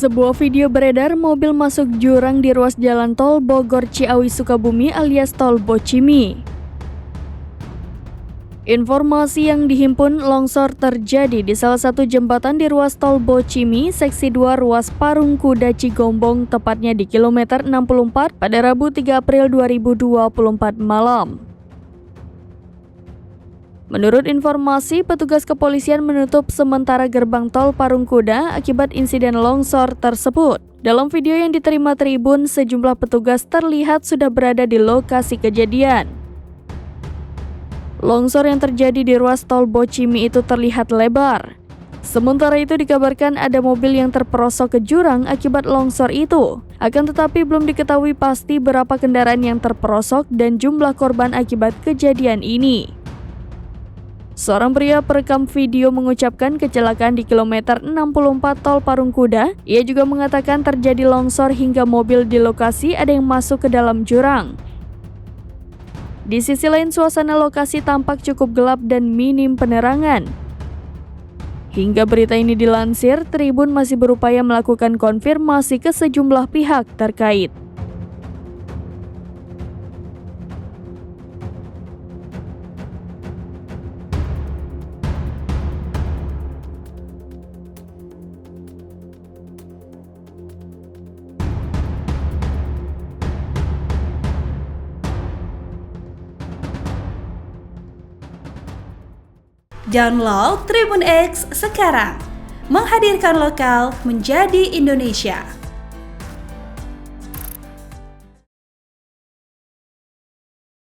Sebuah video beredar mobil masuk jurang di ruas jalan tol Bogor Ciawi Sukabumi alias tol Bocimi. Informasi yang dihimpun, longsor terjadi di salah satu jembatan di ruas tol Bocimi, seksi 2 ruas Parung Kuda Cigombong, tepatnya di kilometer 64 pada Rabu 3 April 2024 malam. Menurut informasi, petugas kepolisian menutup sementara gerbang tol Parung Kuda akibat insiden longsor tersebut. Dalam video yang diterima Tribun, sejumlah petugas terlihat sudah berada di lokasi kejadian. Longsor yang terjadi di ruas tol Bocimi itu terlihat lebar. Sementara itu dikabarkan ada mobil yang terperosok ke jurang akibat longsor itu. Akan tetapi belum diketahui pasti berapa kendaraan yang terperosok dan jumlah korban akibat kejadian ini. Seorang pria perekam video mengucapkan kecelakaan di kilometer 64 tol Parung Kuda. Ia juga mengatakan terjadi longsor hingga mobil di lokasi ada yang masuk ke dalam jurang. Di sisi lain, suasana lokasi tampak cukup gelap dan minim penerangan. Hingga berita ini dilansir, Tribun masih berupaya melakukan konfirmasi ke sejumlah pihak terkait. Download Tribun X sekarang, menghadirkan lokal menjadi Indonesia.